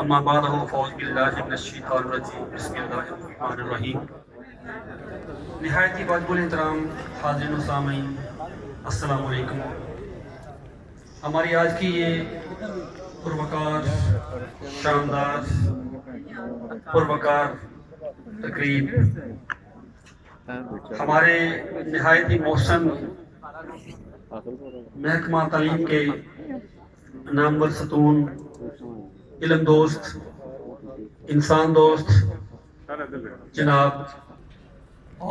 اما بعد فاعوذ باللہ من الشیطان الرجیم بسم اللہ الرحمن الرحیم. نہایت ہی واجب الاحترام حاضرین و سامعین، السلام علیکم. ہماری آج کی یہ پروقار، شاندار پروقار تقریب ہمارے نہایت ہی محسن محکمہ تعلیم کے نامور ستون، علم دوست، انسان دوست جناب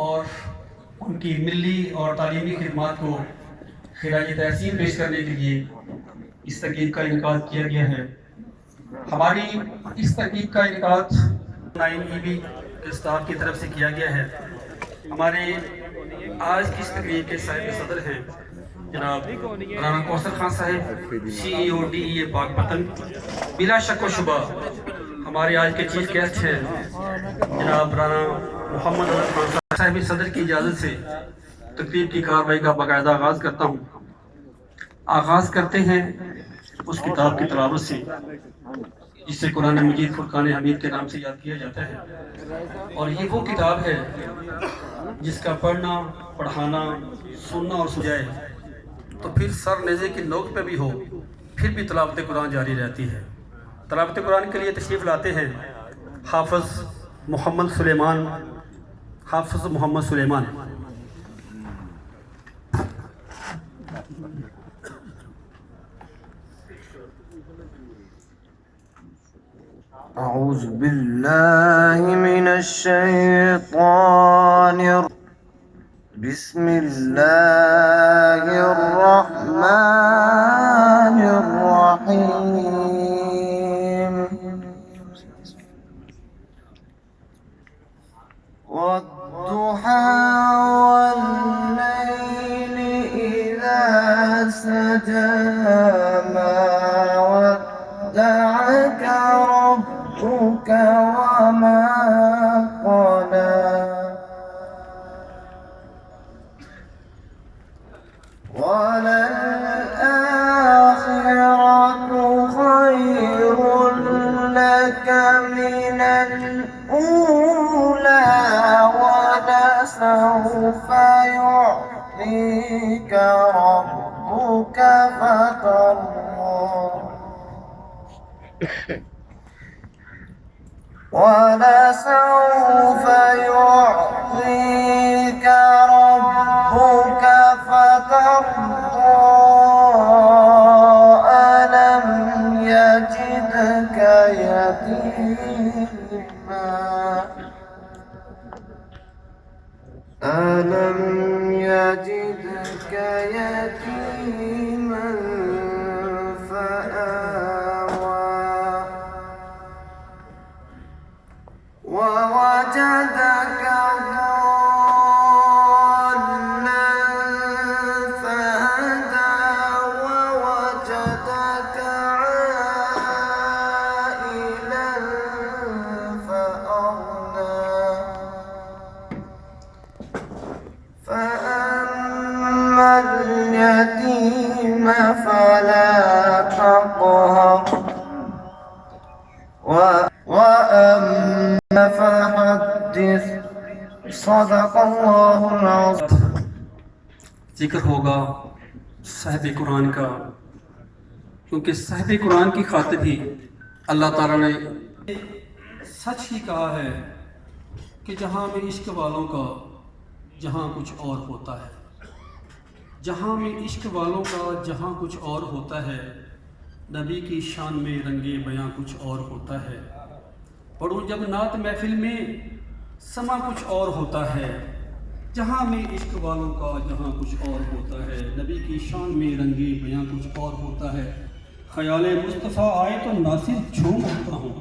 اور ان کی ملی اور تعلیمی خدمات کو خراج تحسین پیش کرنے کے لیے اس تقریب کا انعقاد کیا گیا ہے. ہماری اس تقریب کا انعقاد 9EB کے اسٹاف کی طرف سے کیا گیا ہے. ہمارے آج کی اس تقریب کے صاحب صدر ہیں جناب رانا کوثر خان صاحب، CEO DEA پاک پتن. بلا شک و شبہ ہمارے آج کے چیف گیسٹ ہیں جناب رانا محمد علی خان صاحب. صدر کی اجازت سے تقریب کی کارروائی کا باقاعدہ آغاز کرتا ہوں. آغاز کرتے ہیں اس کتاب کی تلاوت سے جسے قرآن مجید فرقان حمید کے نام سے یاد کیا جاتا ہے، اور یہ وہ کتاب ہے جس کا پڑھنا، پڑھانا، سننا اور سجائے تو پھر سر نیزے کی نوک پہ بھی ہو پھر بھی تلاوت قرآن جاری رہتی ہے. تلاوت قرآن کے لیے تشریف لاتے ہیں حافظ محمد سلیمان. حافظ محمد سلیمان. أعوذ بالله من الشيطان بسم الله الرحمن الرحيم. والضحى والليل إذا سجى ما ودعك ربك وما قلى وللآخرة خير لك من الأولى ولسوف يعطيك ربك فترضى ولسوف يعطيك ربك فترضى ألم يجدك يتيما ألم يجدك يتيما فآوى ووجدك ضالا فهدى ووجدك عائلا فأغنى فأما اليتيم فلا تقهر وأما فحدث صدق الله العظيم. ذکر ہوگا صاحب قرآن کا، کیونکہ صاحب قرآن کی خاطر ہی اللہ تعالیٰ نے سچ ہی کہا ہے کہ جہاں میں عشق والوں کا جہاں کچھ اور ہوتا ہے. جہاں میں عشق والوں کا جہاں کچھ اور ہوتا ہے، نبی کی شان میں رنگے بیاں کچھ اور ہوتا ہے. پڑھوں جب نعت محفل میں سما کچھ اور ہوتا ہے. جہاں میں عشق والوں کا جہاں کچھ اور ہوتا ہے، نبی کی شان میں رنگے بیاں کچھ اور ہوتا ہے. خیال مصطفیٰ آئے تو ناصر جھوم اٹھتا ہوں.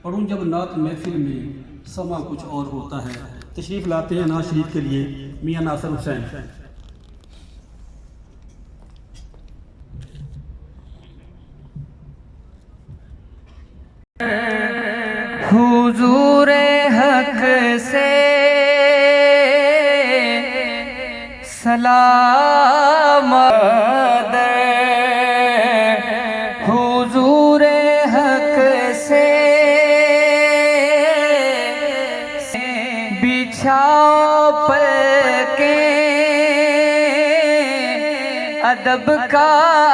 پڑھوں جب نعت محفل میں سما کچھ اور ہوتا ہے. تشریف لاتے ہیں نعت شریف کے لیے میاں ناصر حسین. حضور حق سے سلام حضور حق سے چھاپ کے ادب کا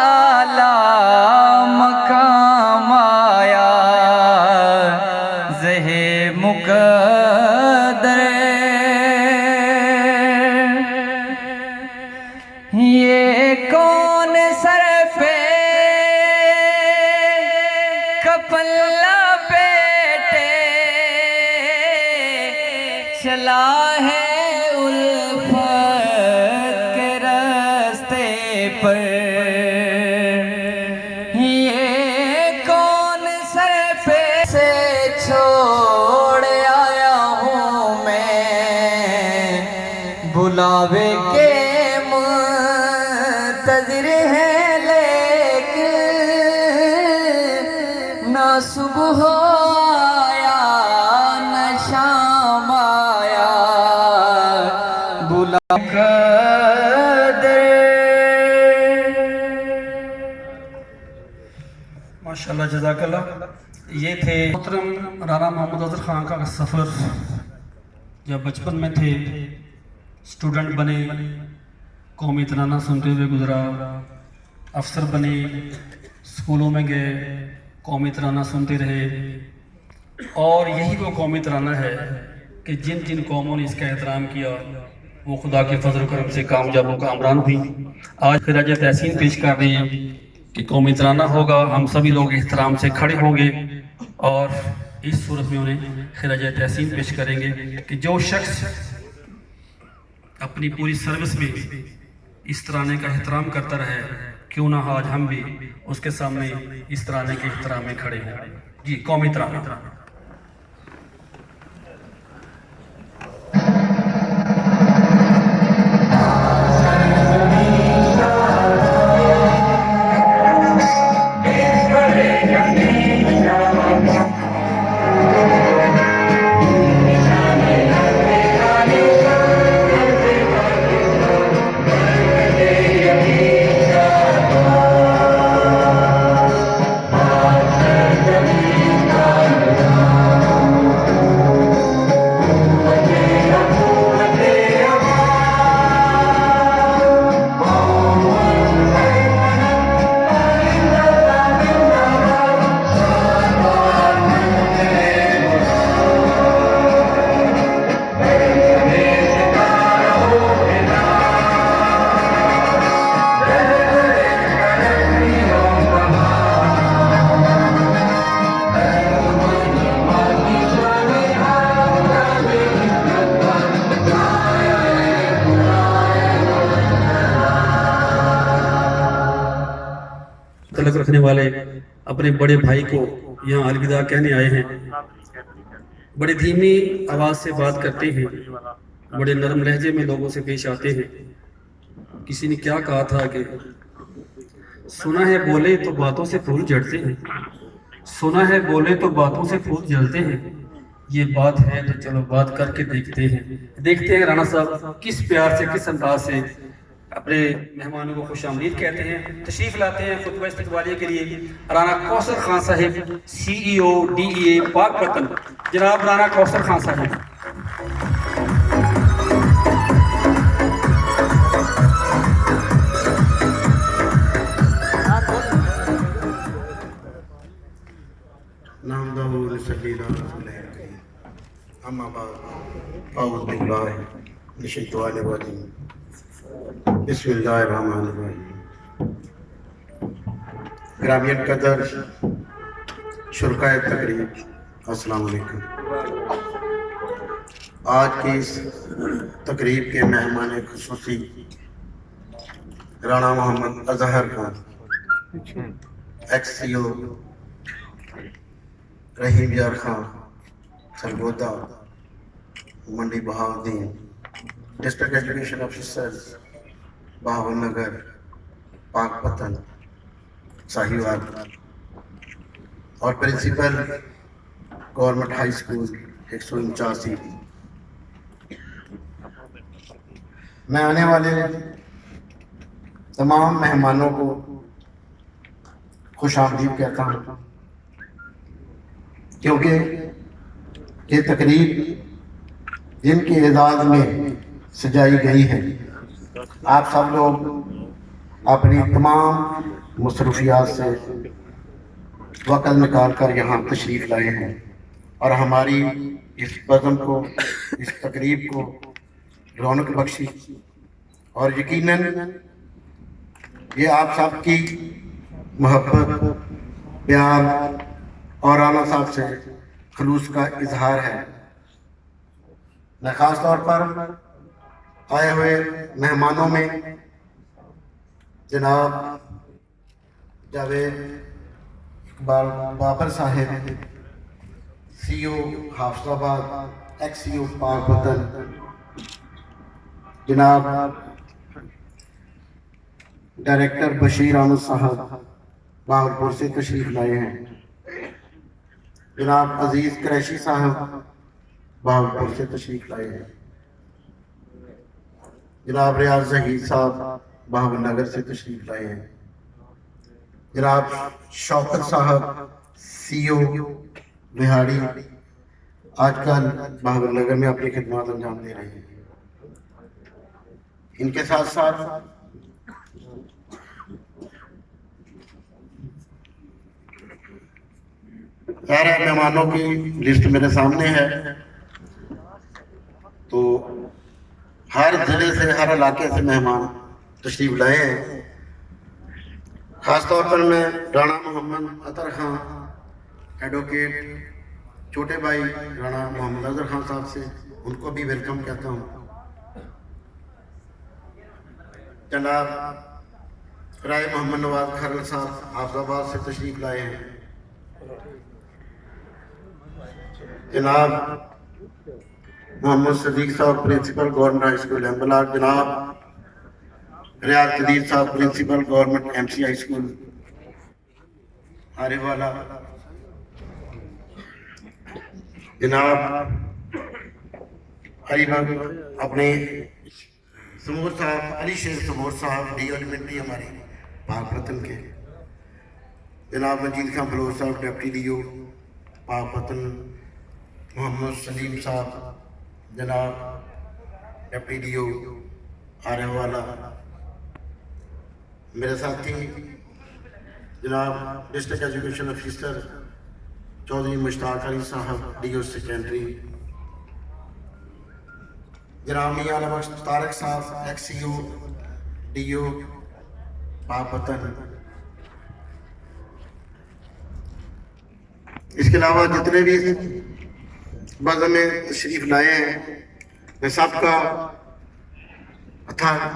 اعلیٰ مقام آیا زہ مقدر یہ کون سر پہ کپلا بیٹے چلا ہے الفت کے راستے پر یہ کون سر پہ سے چھوڑ آیا ہوں میں بلاوے کے منتظر ہے لیکن نہ صبح آیا نہ شام آیا بلا ماشاءاللہ جزاک اللہ. یہ تھے محترم رانا محمد اظہر خان کا سفر. جب بچپن میں تھے اسٹوڈنٹ بنے، قومی ترانہ سنتے ہوئے گزرا، افسر بنے، اسکولوں میں گئے، قومی ترانہ سنتے رہے. اور یہی وہ قومی ترانہ ہے کہ جن جن قوموں نے اس کا احترام کیا وہ خدا کے فضل و کرم سے کامیابوں کا کامران ہوئی. آج خراج تحسین پیش کر رہے ہیں کہ قومی ترانہ ہوگا، ہم سبھی لوگ احترام سے کھڑے ہوں گے اور اس صورت میں انہیں خراج تحسین پیش کریں گے کہ جو شخص اپنی پوری سروس میں اس ترانے کا احترام کرتا رہے، کیوں نہ آج ہم بھی اس کے سامنے اس ترانے کے احترام میں کھڑے ہیں. جی قومی ترانہ. تعلق رکھنے والے اپنے بڑے بھائی کو یہاں الوداع کہنے آئے ہیں. بڑے دھیمی آواز سے بات کرتے ہیں، بڑے نرم لہجے میں لوگوں سے پیش آتے ہیں. کسی نے کیا کہا تھا کہ سنا ہے بولے تو باتوں سے پھول جھڑتے ہیں، سنا ہے بولے تو باتوں سے پھول جلتے ہیں. یہ بات ہے تو چلو بات کر کے دیکھتے ہیں. دیکھتے ہیں رانا صاحب کس پیار سے، کس انداز سے اپنے مہمانوں کو خوش آمدید کہتے ہیں. تشریف لاتے ہیں خطبہ استقبالیہ کے لیے رانا کوثر خان صاحب، CEO DEA پاک پتن. جناب رانا کوثر خان صاحب. نحمدہ و نصلی علی رسولہ الکریم. اما بعد اعوذ باللہ من الشیطان الرجیم. بسم اللہ الرحمن الرحیم. گرامی قدر شرکائے تقریب، السلام علیکم. آج کی اس تقریب کے مہمان خصوصی رانا محمد اظہر خان، XCO رحیم یار خان سرگودا منڈی Bahauddin, district education officer Bahawal Nagar پاک پتن ساہیوال، اور پرنسپل گورنمنٹ ہائی اسکول 179. میں آنے والے تمام مہمانوں کو خوش آمدید کہتا ہوں، کیونکہ یہ تقریب جن کے اعزاز میں سجائی گئی ہے۔ آپ سب لوگ اپنی تمام مصروفیات سے وقت نکال کر یہاں تشریف لائے ہیں اور ہماری اس بزم کو، اس تقریب کو رونق بخشی، اور یقیناً یہ آپ سب کی محبت، پیار اور رانا صاحب سے خلوص کا اظہار ہے۔ میں خاص طور پر آئے ہوئے مہمانوں میں جناب جاوید اقبال بابر صاحب، سی او حافظ آباد، ایکس سی او پاک وطن، جناب ڈائریکٹر بشیر احمد صاحب باہرپور سے تشریف لائے ہیں، جناب عزیز قریشی صاحب باہرپور سے تشریف لائے ہیں، جناب ریاض زہیر صاحب بہاول نگر سے تشریف لائے ہیں، جناب شوکت صاحب سی او بہاڑی آج کل بہاول نگر میں اپنی خدمات انجام دے رہے ہیں۔ ان کے ساتھ ساتھ سارے مہمانوں کی لسٹ میرے سامنے ہے، تو ہر ضلع سے، ہر علاقے سے مہمان تشریف لائے ہیں۔ خاص طور پر میں رانا محمد اطہر خان، ایڈوکیٹ چھوٹے بھائی رانا محمد اطہر خان صاحب سے ان کو بھی ویلکم کہتا ہوں۔ جناب رائے محمد نواز کھرل صاحب حافظ آباد سے تشریف لائے ہیں، جناب محمد صدیق صاحب پرنسپل گورنمنٹ ہائی اسکول ایمبلاک، جناب ریاض قدیر صاحب principal government M C high school آرے والا، جناب علی اپنے سمور صاحب، علی شیر سمور صاحب ڈی ایلیمنٹری ہماری پاک وطن کے، جناب مجید خان فلور صاحب ڈپٹی ڈی او پاک وطن، محمد سلیم صاحب جناب ڈپٹی ڈی او آرے والا، میرے ساتھی جناب district education officer Chaudhry Mushtaq Ali صاحب ڈی او سیکنڈری، جناب میاں بخش طارق صاحب ایکس سی او ڈی او پاک وطن۔ اس کے علاوہ جتنے بھی بزم میں تشریف لائے ہیں، میں سب کا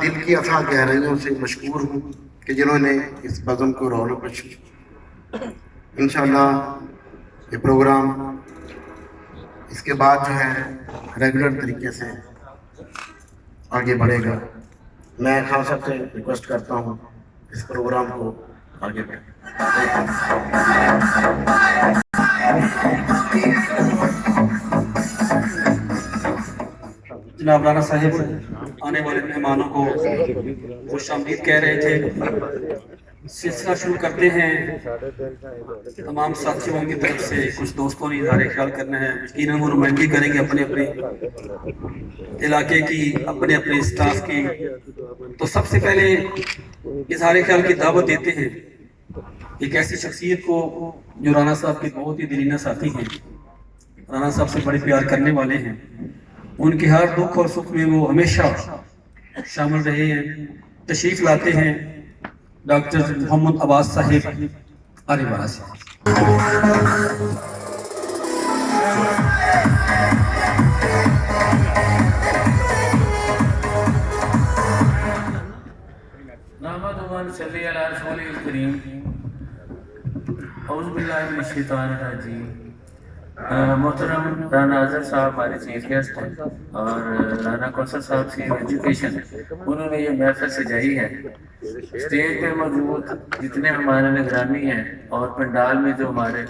دل کی اتھاہ گہرائیوں سے مشکور ہوں کہ جنہوں نے اس بزم کو رونق بخشی۔ انشاءاللہ یہ پروگرام اس کے بعد جو ہے ریگولر طریقے سے آگے بڑھے گا۔ میں خاص طور سے ریکویسٹ کرتا ہوں اس پروگرام کو آگے بڑھیں۔ جناب رانا صاحب آنے والے مہمانوں کو خوش آمدید کہہ رہے تھے۔ سلسلہ شروع کرتے ہیں، تمام ساتھیوں کی طرف سے کچھ دوستوں نے اظہار خیال کرنا ہے، یقیناً وہ نمائندگی کریں گے اپنے اپنے علاقے کی، اپنے اپنے اسٹاف کی۔ تو سب سے پہلے اظہار خیال کی دعوت دیتے ہیں ایک ایسی شخصیت کو جو رانا صاحب کے بہت ہی دلینہ ساتھی ہیں، رانا صاحب سے بڑے پیار کرنے والے ہیں، ان کے ہر دکھ اور سکھ میں وہ ہمیشہ شامل رہے ہیں۔ تشریف لاتے ہیں ڈاکٹر محمد عباس صاحب آرے والا سے۔ نحمدہ و نصلی علی رسولہ الکریم، اعوذ باللہ من الشیطان الرجیم۔ محترم رانا اظہر صاحب ہمارے چیف گیسٹ ہیں، اور رانا کوثر صاحب سی ایجوکیشن، انہوں نے یہ محفل سجائی ہے۔ اسٹیج پہ موجود جتنے ہمارے نگرامی ہیں اور پنڈال میں جو ہمارے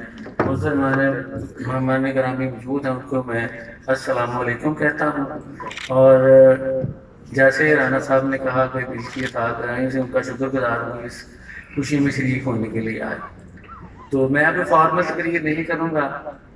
مہمان گرامی موجود ہیں، ان کو میں السلام علیکم کہتا ہوں۔ اور جیسے رانا صاحب نے کہا کہ دل کی اطاعت کرائیں سے ان کا شکر گزار ہوں اس خوشی میں شریک ہونے کے لیے آئے۔ تو میں اب فارمل تقریر نہیں کروں گا،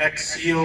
ex-CO,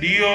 DO,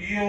DO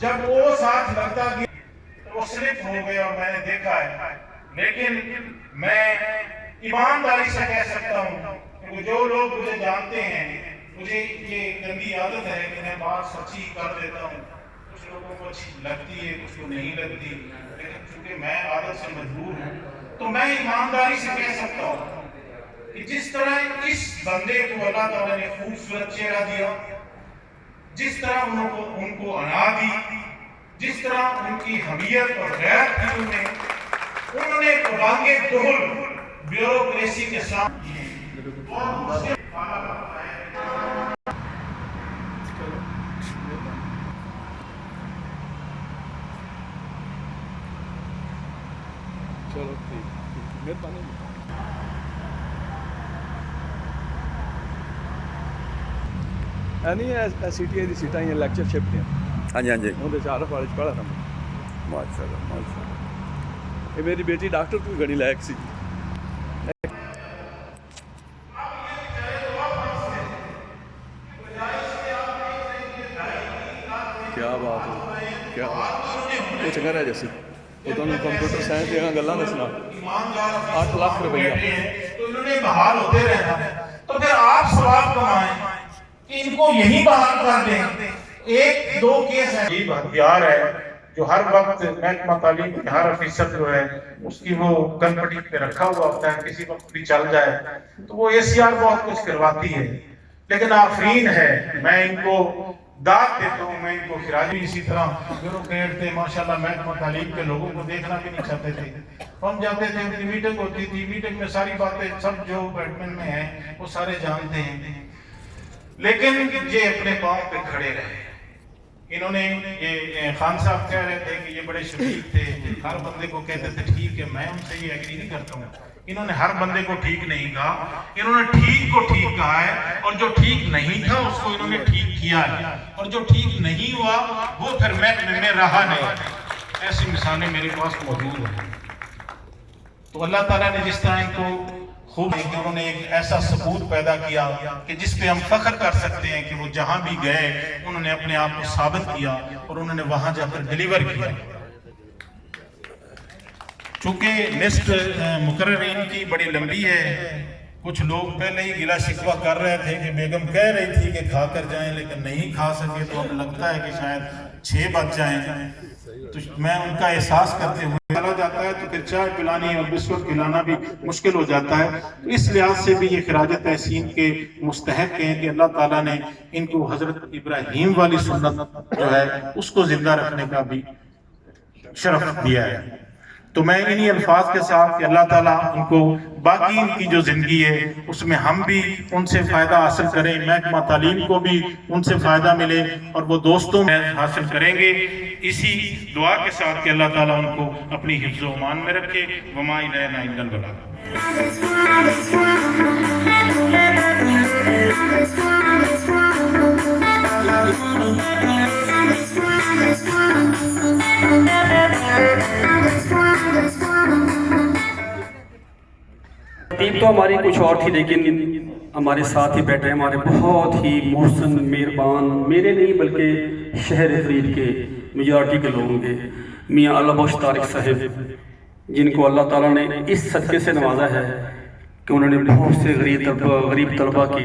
جب وہ ساتھ لگتا گیا تو وہ سلپ ہو گئے اور میں نے دیکھا ہے. لیکن میں ایمانداری سے کہہ سکتا ہوں کہ جو لوگ مجھے جانتے ہیں, مجھے یہ گندی عادت ہے کہ میں بات سچی کر دیتا ہوں. کچھ لوگوں کو اچھی لگتی ہے, کچھ کو نہیں لگتی, لیکن چونکہ میں عادت سے مجبور ہوں تو میں ایمانداری سے کہہ سکتا ہوں کہ جس طرح اس بندے کو اللہ تعالیٰ نے خوبصورت چہرہ دیا, جس طرح ان کو انا دی, جس طرح ان کی حمیت اور غیرت کی انہوں نے بانگے دہل بیوروکریسی کے ساتھ چلو ٹھیک, مہربانی. نہیں سی ٹی آئی کی سیٹاں لیکچر شپ دیا. ہاں جی ہاں جی اندر عارف کالج پڑھا تھا میں. ماشاء اللہ ماشاء اللہ. یہ میری بیٹی ڈاکٹر کو گھڑی لائق سی. کیا بات ہے, کیا بات. وہ چنگا رہا جیسے وہ تو کمپیوٹر سائنس دیا گلا دسنا 8 لاکھ روپیہ تو انہوں نے بحال ہوتے رہنا. تو پھر آپ ثواب کمائیں کہ ان کو یہی بحال کر دیں. ایک دو کیس ہے, یہ ہتھیار ہے جو ہر وقت محکمہ تعلیم کے ہر افیسر جو ہے اس کی وہ گن پٹی پہ رکھا ہوا ہوتا ہے, کسی وقت بھی چل جائے تو وہ ACR بہت کچھ کرواتی ہے. لیکن آفرین ہے, میں ان کو داد دیتا ہوں, میں ان کو خراج بھی اسی طرح بیوروکریٹ تھے ماشاءاللہ, محکمہ تعلیم کے لوگوں کو دیکھنا بھی نہیں چاہتے تھے. ہم جاتے تھے, ان کی میٹنگ ہوتی تھی, میٹنگ میں ساری باتیں سب جو بیٹمن میں ہیں وہ سارے جانتے ہیں, لیکن یہ اپنے پاؤں پہ کھڑے رہے. انہوں نے یہ خان صاحب کہہ رہے تھے کہ یہ بڑے شفیق تھے, ہر بندے کو کہتے تھے ٹھیک ہے, میں ان سے یہ ایگری نہیں کرتا ہوں. انہوں نے ہر بندے کو ٹھیک نہیں کہا, انہوں نے ٹھیک کو ٹھیک کہا ہے, اور جو ٹھیک نہیں تھا اس کو انہوں نے ٹھیک کیا ہے, اور جو ٹھیک نہیں ہوا وہ پھر محکمے میں رہا نہیں. ایسی مثالیں میرے پاس موجود ہیں. تو اللہ تعالیٰ نے جس طرح ان کو خوب کہ انہوں نے ایک ایسا ثبوت پیدا کیا کہ جس پہ ہم فخر کر سکتے ہیں کہ وہ جہاں بھی گئے انہوں نے اپنے آپ کو ثابت کیا اور انہوں نے وہاں جا کر ڈیلیور کیا. چونکہ لسٹ مقررین کی بڑی لمبی ہے, کچھ لوگ پہلے ہی گلہ شکوہ کر رہے تھے کہ بیگم کہہ رہی تھی کہ کھا کر جائیں لیکن نہیں کھا سکے, تو اب لگتا ہے کہ شاید 6 بج جائیں. تو میں ان کا احساس کرتے ہوئے چلا جاتا ہے تو پھر چائے پلانی اور بسکٹ پلانا بھی مشکل ہو جاتا ہے. اس لحاظ سے بھی یہ خراج تحسین کے مستحق ہیں کہ اللہ تعالیٰ نے ان کو حضرت ابراہیم والی سنت جو ہے اس کو زندہ رکھنے کا بھی شرف دیا ہے. تو میں انہی الفاظ کے ساتھ کہ اللہ تعالیٰ ان کو باقی ان کی جو زندگی ہے اس میں ہم بھی ان سے فائدہ حاصل کریں, محکمہ تعلیم کو بھی ان سے فائدہ ملے اور وہ دوستوں میں حاصل کریں گے. اسی دعا کے ساتھ کہ اللہ تعالیٰ ان کو اپنی حفظ و امان میں رکھے. وما الینا الا البلاغ. ترتیب تو ہماری کچھ اور تھی, لیکن ہمارے ساتھ ہی بیٹھے ہمارے بہت ہی محسن مہربان, میرے نہیں بلکہ شہر فرید کے میجارٹی کے لوگوں کے میاں اللہ بخش طارق صاحب, جن کو اللہ تعالیٰ نے اس صدقے سے نوازا ہے کہ انہوں نے بہت سے غریب طلبہ کی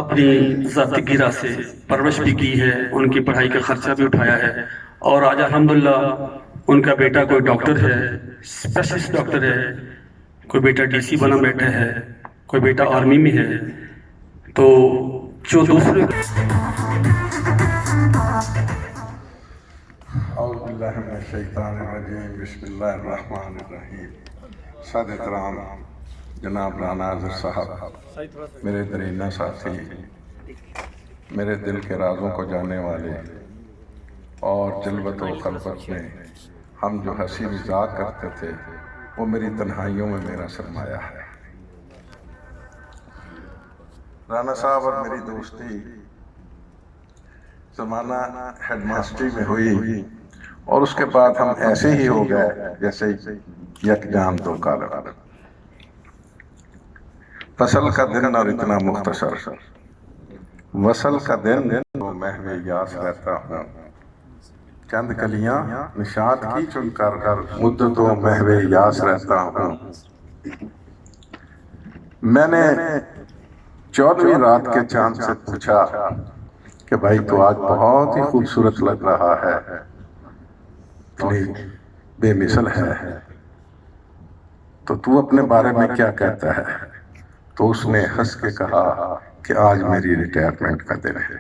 اپنی ذاتی گرہ سے پرورش بھی کی ہے, ان کی پڑھائی کا خرچہ بھی اٹھایا ہے, اور آج الحمدللہ ان کا بیٹا کوئی ڈاکٹر ہے, اسپیشلسٹ ڈاکٹر ہے, کوئی بیٹا DC بنا بیٹھا ہے, کوئی بیٹا آرمی میں ہے. تو جو دوسرے اعوذ باللہ من الشیطان الرجیم, بسم اللہ الرحمن الرحیم. صدر احترام جناب رانا اظہر صاحب, میرے درینہ ساتھی, میرے دل کے رازوں کو جاننے والے, اور جلوت و خلوت میں ہم جو ہنسی مذاق کرتے تھے وہ میری تنہائیوں میں میرا سرمایہ ہے. رانا صاحب اور میری دوستی زمانہ ہیڈ ماسٹری میں ہوئی, اور اس کے بعد ہم ایسے ہی ہو گئے جیسے یک جان دو کالر. فصل کا دن اور اتنا مختصر، وصل کا دن تو محو یاس رہتا ہوں، چند کلیاں نشاط کی چن کر مدتوں محو یاس رہتا ہوں۔ میں نے 14ویں رات کے چاند سے پوچھا کہ بھائی تو آج بہت ہی خوبصورت لگ رہا ہے، اتنی بے مثل ہے، تو اپنے بارے میں کیا کہتا ہے؟ تو اس نے ہنس کے کہا کہ آج میری ریٹائرمنٹ کا دن ہے،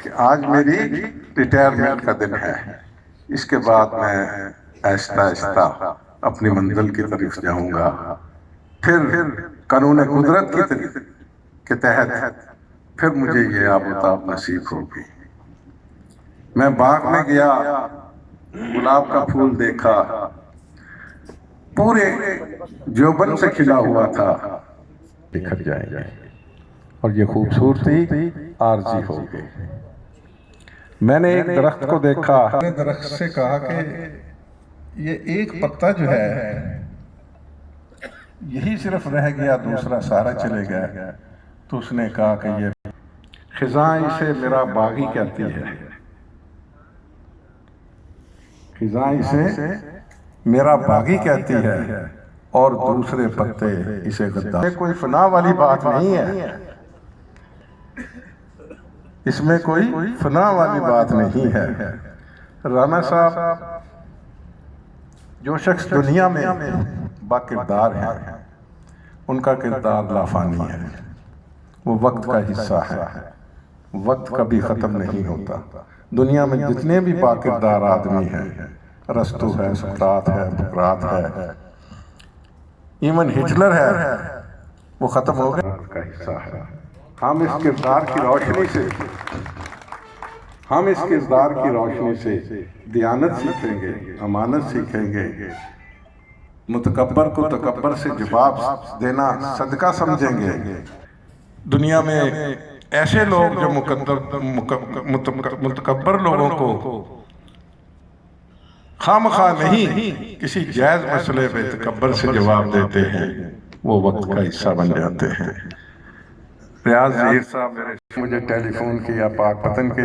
کہ آج میری ریٹائرمنٹ کا دن ہے، اس کے بعد میں آہستہ آہستہ اپنی منزل کی طرف جاؤں گا، پھر قانون قدرت کے تحت پھر مجھے یہ آبتاب نصیب ہوگی۔ میں باغ میں گیا، گلاب کا پھول دیکھا، پورے جوبن سے کھلا ہوا تھا، بکھر جائیں گے اور یہ خوبصورتی عارضی ہوگی۔ میں نے ایک درخت کو دیکھا، میں نے درخت سے کہا کہ یہ ایک پتا جو ہے یہی صرف رہ گیا، دوسرا سارا چلے گیا۔ تو اس نے کہا کہ یہ خزاں اسے میرا باغی کہتی ہے، خزاں اسے میرا باغی کہتی ہے، اور دوسرے پتے اسے غدار۔ کوئی فنا والی بات نہیں ہے، اس میں کوئی فنا والی بات نہیں ہے۔ رانا صاحب جو شخص دنیا میں با کردار ہے، ان کا کردار لافانی ہے، وہ وقت کا حصہ ہے، وقت کبھی ختم نہیں ہوتا۔ دنیا میں جتنے بھی با کردار آدمی ہیں، ارسطو ہے، سقراط ہے، سقراط ہے، ایون ہٹلر ہے، وہ ختم ہو گئے۔ کا حصہ ہے۔ ہم اس کردار کی روشنی سے دیانت سیکھیں گے، امانت سیکھیں گے، متکبر کو تکبر سے جواب دینا صدقہ سمجھیں گے۔ دنیا میں ایسے لوگ جو متکبر لوگوں کو خامخواہ نہیں کسی جائز مسئلے پہ تکبر سے جواب دیتے ہیں، وہ وقت کا حصہ بن جاتے ہیں۔ ریاض ظہیر صاحب مجھے ٹیلی فون کیا پاک پتن کے